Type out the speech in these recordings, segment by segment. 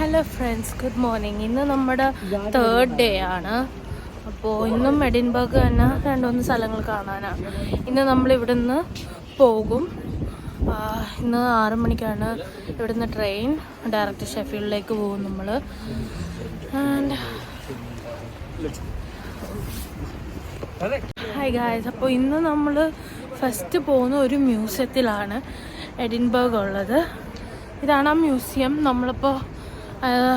Hello friends, good morning. ഇന്ന് നമ്മുടെ third day ആണ്. അപ്പോൾ ഇന്നും എഡിൻബർഗ് തന്നെ 2-3 സ്ഥലങ്ങൾ കാണാനാണ്. ഇന്ന് നമ്മൾ ഇവിടുന്ന് പോകും. ഇന്ന് 6 മണിക്കാണ് ഇവിടുന്ന് ട്രെയിൻ ഡയറക്റ്റ് ഷെഫീൽഡിലേക്ക് പോകും നമ്മൾ. ആൻഡ് ഹായ് ഗായ്സ്, അപ്പോൾ ഇന്ന് നമ്മൾ ഫസ്റ്റ് പോകുന്ന ഒരു മ്യൂസിയത്തിലാണ് എഡിൻബർഗ് ഉള്ളത്. ഇതാണ് ആ മ്യൂസിയം. നമ്മളിപ്പോൾ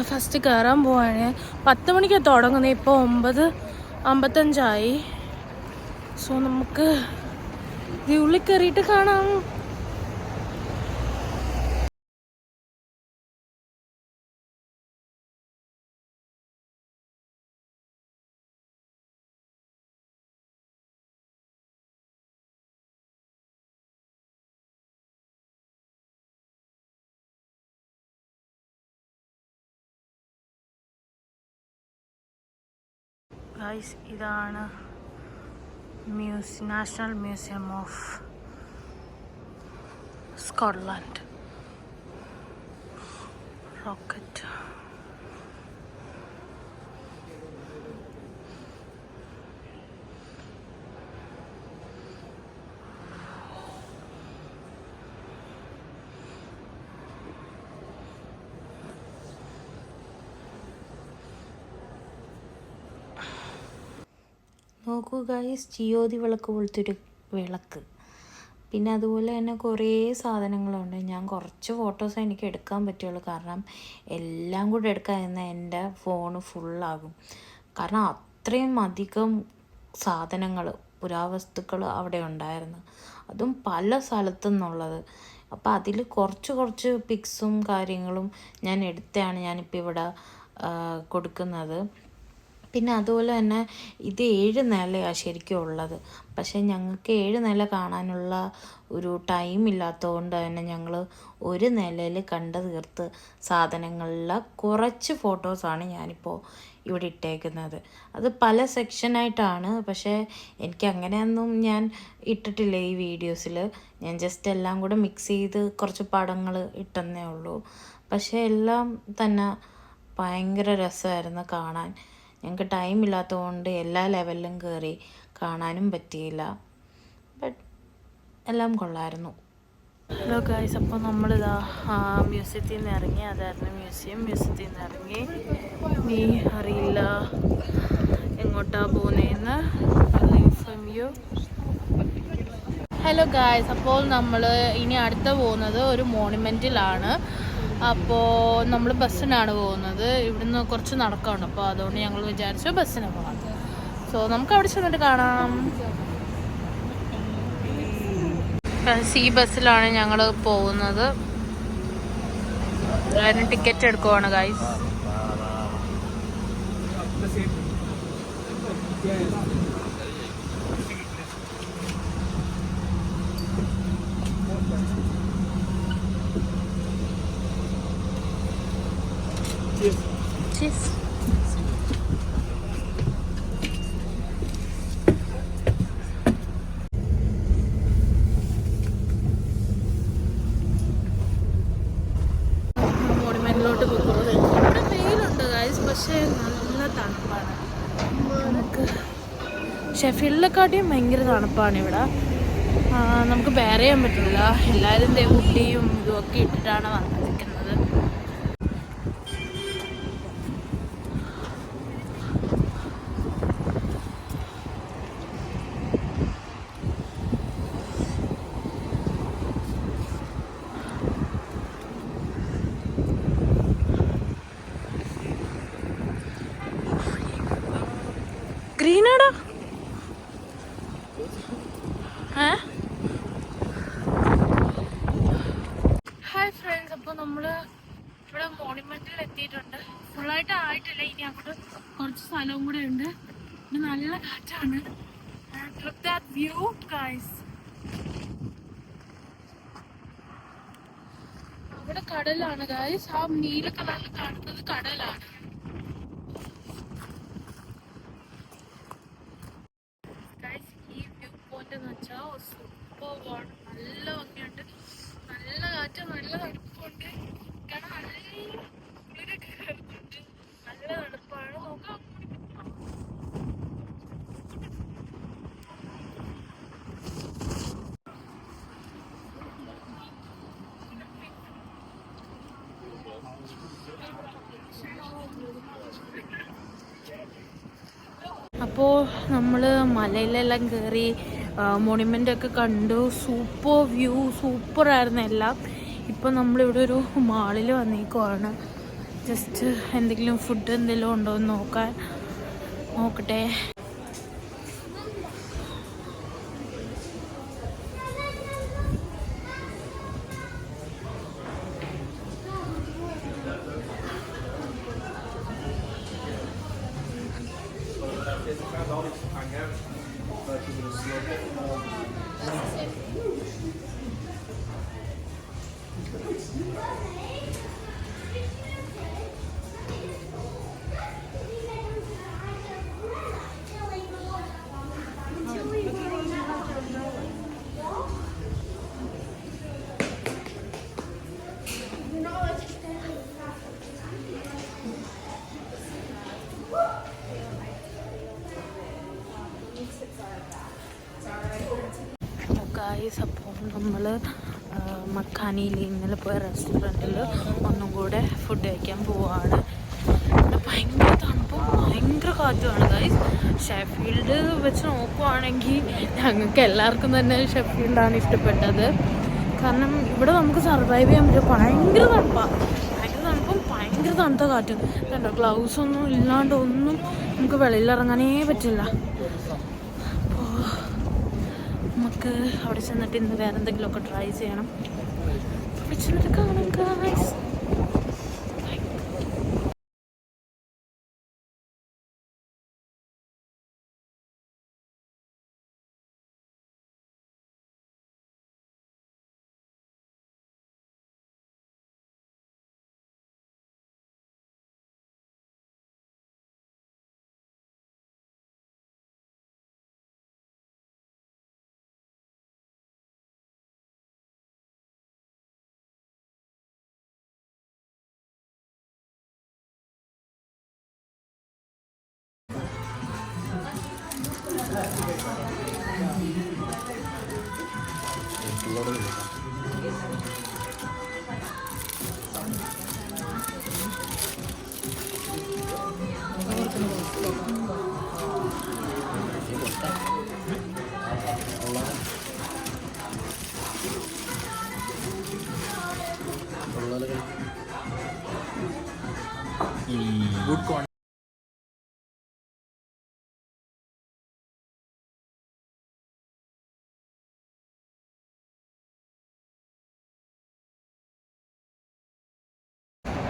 ഫസ്റ്റ് കയറാൻ പോവാണ്. 10 മണിക്ക് തുടങ്ങുന്നത്, ഇപ്പോൾ 9:55. സോ നമുക്ക് ഇത് ഉള്ളിൽ കയറിയിട്ട് കാണാം. ഗൈസ്, ഇതാണ് national museum of Scotland. Rocket. നോക്കൂ ഗൈസ്, ചിയോതി വിളക്ക് പോലത്തെ ഒരു വിളക്ക്. പിന്നെ അതുപോലെ തന്നെ കുറേ സാധനങ്ങളുണ്ട്. ഞാൻ കുറച്ച് ഫോട്ടോസ് എനിക്ക് എടുക്കാൻ പറ്റുള്ളൂ, കാരണം എല്ലാം കൂടെ എടുക്കാൻ നിന്നാൽ എൻ്റെ ഫോണ് ഫുള്ളാകും. കാരണം അത്രയും അധികം സാധനങ്ങൾ, പുരാവസ്തുക്കൾ അവിടെ ഉണ്ടായിരുന്നു, അതും പല സ്ഥലത്തു നിന്നുള്ളത്. അപ്പോൾ അതിൽ കുറച്ച് പിക്സും കാര്യങ്ങളും ഞാൻ എടുത്താണ് ഞാനിപ്പോൾ ഇവിടെ കൊടുക്കുന്നത്. പിന്നെ അതുപോലെ തന്നെ ഇത് 7 നിലയാണ് ശരിക്കും ഉള്ളത്. പക്ഷേ ഞങ്ങൾക്ക് 7 നില കാണാനുള്ള ഒരു ടൈം ഇല്ലാത്തതുകൊണ്ട് തന്നെ ഞങ്ങൾ ഒരു നിലയിൽ കണ്ട് തീർത്ത് സാധനങ്ങളിലെ കുറച്ച് ഫോട്ടോസാണ് ഞാനിപ്പോൾ ഇവിടെ ഇട്ടേക്കുന്നത്. അത് പല സെക്ഷനായിട്ടാണ്, പക്ഷേ എനിക്ക് അങ്ങനെയൊന്നും ഞാൻ ഇട്ടിട്ടില്ല ഈ വീഡിയോസിൽ. ഞാൻ ജസ്റ്റ് എല്ലാം കൂടെ മിക്സ് ചെയ്ത് കുറച്ച് പടങ്ങൾ ഇട്ടെന്നേ ഉള്ളൂ. പക്ഷേ എല്ലാം തന്നെ ഭയങ്കര രസമായിരുന്നു കാണാൻ. ഞങ്ങൾക്ക് ടൈം ഇല്ലാത്തതുകൊണ്ട് എല്ലാ ലെവലിലും കയറി കാണാനും പറ്റിയില്ല. ബട്ട് എല്ലാം കൊള്ളായിരുന്നു. ഹലോ ഗൈസ്, അപ്പോൾ നമ്മളിതാ മ്യൂസിയത്തിൽ നിന്ന് ഇറങ്ങി. അതായിരുന്നു മ്യൂസിയത്തിൽ നിന്ന് ഇറങ്ങി. നീ അറിയില്ല എങ്ങോട്ടാ പോകുന്നതെന്ന്. ഹലോ ഗൈസ്, അപ്പോൾ നമ്മൾ ഇനി അടുത്ത പോകുന്നത് ഒരു മോണുമെൻറ്റിലാണ്. അപ്പോൾ നമ്മൾ ബസ്സിനാണ് പോകുന്നത്. ഇവിടുന്ന് കുറച്ച് നടക്കാനുണ്ട്, അപ്പോൾ അതുകൊണ്ട് ഞങ്ങൾ വിചാരിച്ചു ബസ്സിന് പോകാം. സോ നമുക്ക് അവിടെ ചെന്നിട്ട് കാണാം. ഈ ബസ്സിലാണ് ഞങ്ങൾ പോകുന്നത്. അതിന് ടിക്കറ്റ് എടുക്കുവാണ് ഗൈസ്. Cheers. മോണുമെന്റിലോട്ട് പോകുന്നത്. ഇവിടെ വെയിലുണ്ട് ഗൈസ്, പക്ഷേ നല്ല തണുപ്പാണ്. നമുക്ക് ഷെഫീൽഡിനെക്കാട്ടിയും ഭയങ്കര തണുപ്പാണ് ഇവിടെ. നമുക്ക് ബെയർ ചെയ്യാൻ പറ്റില്ല. എല്ലാവരും ഹുഡിയും ഇതുമൊക്കെ ഇട്ടിട്ടാണ് വന്നിരിക്കുന്നത്. ഗ്രീനാടാ. ഹായ് ഫ്രണ്ട്സ്, അപ്പോൾ നമ്മൾ ഇവിടെ മോണുമെന്റിൽ എത്തിയിട്ടുണ്ട്. ഫുള്ളായിട്ട് ആയിട്ടില്ല, ഇനി അങ്ങോട്ട് കുറച്ച് സ്ഥലവും കൂടെ ഉണ്ട്. പിന്നെ നല്ല കാറ്റാണ്. Look that view guys. അവിടെ കടലാണ് ഗൈസ്. ആ നീല കളറിൽ കാണുന്നത് കടലാണ്. ഈ വ്യൂ പോയിന്റ് എന്ന് വെച്ചാൽ സൂപ്പറാണ്. നല്ല ഭംഗിയുണ്ട്, നല്ല കാറ്റ്, നല്ല തണുപ്പുണ്ട്. കാരണം നല്ല അപ്പോൾ നമ്മൾ മലയിലെല്ലാം കയറി മോണിമെൻ്റൊക്കെ കണ്ടു. സൂപ്പർ വ്യൂ, സൂപ്പറായിരുന്നു എല്ലാം. ഇപ്പം നമ്മളിവിടെ ഒരു മാളിൽ വന്നേക്കുവാണ്. ജസ്റ്റ് എന്തെങ്കിലും ഫുഡ് എന്തെങ്കിലും ഉണ്ടോ എന്ന് നോക്കട്ടെ. അപ്പോൾ നമ്മൾ മക്കാനിയിൽ ഇന്നലെ പോയ റെസ്റ്റോറൻറ്റിൽ ഒന്നും കൂടെ ഫുഡ് കഴിക്കാൻ പോവാണ്. ഭയങ്കര തണുപ്പും ഭയങ്കര കാറ്റുമാണ് ഗൈസ്. ഷെഫീൽഡ് വെച്ച് നോക്കുവാണെങ്കിൽ ഞങ്ങൾക്ക് എല്ലാവർക്കും തന്നെ ഷെഫീൽഡാണ് ഇഷ്ടപ്പെട്ടത്. കാരണം ഇവിടെ നമുക്ക് സർവൈവ് ചെയ്യാൻ പറ്റും. ഭയങ്കര തണുപ്പും ഭയങ്കര തണുത്ത കാറ്റും. കണ്ടോ, ഗ്ലൗസ് ഒന്നും ഇല്ലാണ്ട് ഒന്നും നമുക്ക് വെളിയിലിറങ്ങാനേ പറ്റില്ല. നമുക്ക് അവിടെ ചെന്നിട്ട് ഇന്ന് വേറെ എന്തെങ്കിലുമൊക്കെ ട്രൈ ചെയ്യണം. അവിടെ ചെന്നിട്ട് കാണാം ഗൈസ്.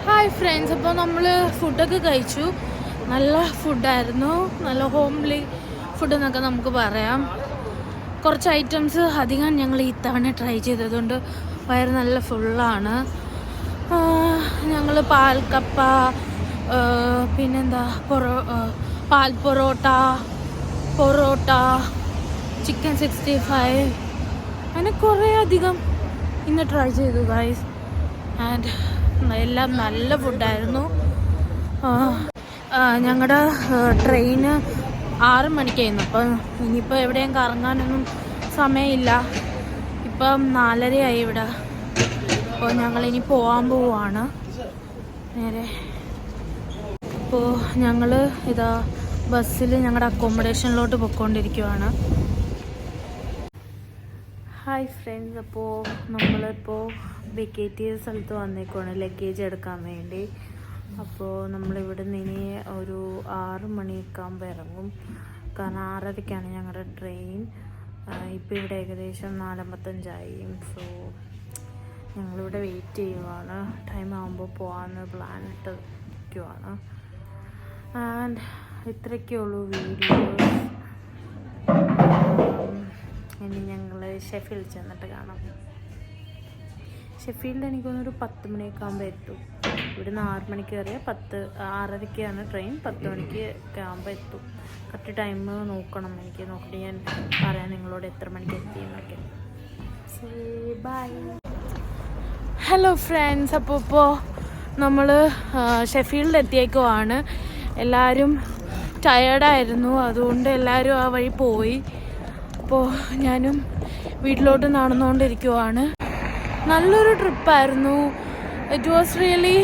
ഹായ് ഫ്രണ്ട്സ്, അപ്പോൾ നമ്മൾ ഫുഡൊക്കെ കഴിച്ചു. നല്ല ഫുഡായിരുന്നു, നല്ല ഹോംലി ഫുഡ് എന്നൊക്കെ നമുക്ക് പറയാം. കുറച്ച് ഐറ്റംസ് അധികം ഞങ്ങൾ ഈ തവണ ട്രൈ ചെയ്തതുകൊണ്ട് വയറ് നല്ല ഫുള്ളാണ്. ഞങ്ങൾ പാൽക്കപ്പ, പിന്നെന്താ പാൽ പൊറോട്ട, ചിക്കൻ 65, അങ്ങനെ കുറേ അധികം ഇന്ന് ട്രൈ ചെയ്തു ഗൈസ്. ആൻഡ് എല്ലാം നല്ല ഫുഡായിരുന്നു. ഞങ്ങളുടെ ട്രെയിന് 6 മണിക്കായിരുന്നു. അപ്പം ഇനിയിപ്പോൾ എവിടെയും കറങ്ങാനൊന്നും സമയമില്ല. ഇപ്പം 4:30 ഇവിടെ. അപ്പോൾ ഞങ്ങളിനി പോവാണ് നേരെ. അപ്പോൾ ഞങ്ങൾ ഇതാ ബസ്സിൽ ഞങ്ങളുടെ അക്കോമഡേഷനിലോട്ട് പോയിക്കൊണ്ടിരിക്കുവാണ്. ഹായ് ഫ്രണ്ട്സ്, അപ്പോൾ നമ്മളിപ്പോൾ വെക്കേറ്റ് ചെയ്ത സ്ഥലത്ത് വന്നേക്കുവാണ് ലഗേജ് എടുക്കാൻ വേണ്ടി. അപ്പോൾ നമ്മളിവിടെ നിന്ന് ഇനി ഒരു 6 മണിയൊക്കെ ആകുമ്പോൾ ഇറങ്ങും. കാരണം 6:30ക്കാണ് ഞങ്ങളുടെ ട്രെയിൻ. ഇപ്പോൾ ഇവിടെ ഏകദേശം 4:55. സോ ഞങ്ങളിവിടെ വെയിറ്റ് ചെയ്യുവാണ്. ടൈം ആകുമ്പോൾ പോകാമെന്ന് പ്ലാൻ ഇട്ടിരിക്കുവാണ്. ആൻഡ് ഇത്രയൊക്കെയുള്ളൂ വീഡിയോസ്. ഇനി ഞങ്ങൾ ഷെഫീൽഡ് ചെന്നിട്ട് കാണാം. ഷെഫീൽഡ് എനിക്കൊന്നൊരു 10 മണിയൊക്കെ ആകുമ്പോൾ എത്തും. ഇവിടുന്ന് 6 മണിക്ക് കയറിയാൽ 6:30ക്കാണ് ട്രെയിൻ. 10 മണിക്ക് ആകുമ്പോൾ എത്തും. കറക്റ്റ് ടൈം നോക്കണം. എനിക്ക് നോക്കിയിട്ട് ഞാൻ പറയാം നിങ്ങളോട് എത്ര മണിക്ക് എത്തിയെന്നൊക്കെ. ബൈ. ഹലോ ഫ്രണ്ട്സ്, അപ്പോൾ നമ്മൾ ഷെഫീൽഡ് എത്തിയേക്കുവാണ്. എല്ലാവരും ടയേർഡായിരുന്നു, അതുകൊണ്ട് എല്ലാവരും ആ വഴി പോയി. അപ്പോൾ ഞാനും വീട്ടിലോട്ട് നടന്നുകൊണ്ടിരിക്കുവാണ്. നല്ലൊരു ട്രിപ്പായിരുന്നു. ഇറ്റ് വാസ് റിയലി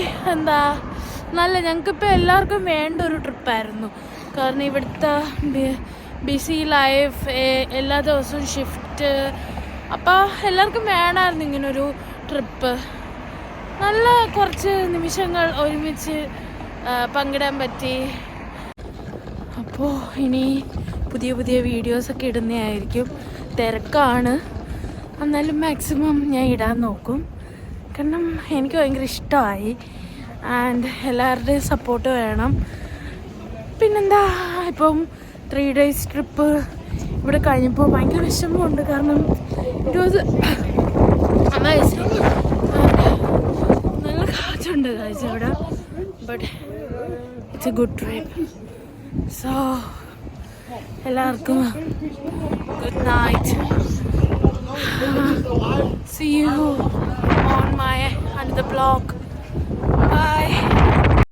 ഞങ്ങൾക്കിപ്പോൾ എല്ലാവർക്കും വേണ്ട ഒരു ട്രിപ്പായിരുന്നു. കാരണം ഇവിടുത്തെ ബിസി ലൈഫ്, എല്ലാ ദിവസവും ഷിഫ്റ്റ്. അപ്പോൾ എല്ലാവർക്കും വേണമായിരുന്നു ഇങ്ങനൊരു ട്രിപ്പ്. നല്ല കുറച്ച് നിമിഷങ്ങൾ ഒരുമിച്ച് പങ്കിടാൻ പറ്റി. അപ്പോൾ ഇനി പുതിയ പുതിയ വീഡിയോസൊക്കെ ഇടുന്നതായിരിക്കും. തിരക്കാണ്, എന്നാലും മാക്സിമം ഞാൻ ഇടാൻ നോക്കും. കാരണം എനിക്ക് ഭയങ്കര ഇഷ്ടമായി. ആൻഡ് എല്ലാവരുടെയും സപ്പോർട്ട് വേണം. പിന്നെന്താ, ഇപ്പം 3 days ട്രിപ്പ് ഇവിടെ കഴിഞ്ഞപ്പോൾ ഭയങ്കര വിഷമമുണ്ട്. കാരണം ഇറ്റ് വാസ് അമേസിങ്. നല്ല കാറ്റുണ്ട് കാഴ്ച ഇവിടെ. But it's a good trip. So എല്ലാവർക്കും good night. See you on my another vlog.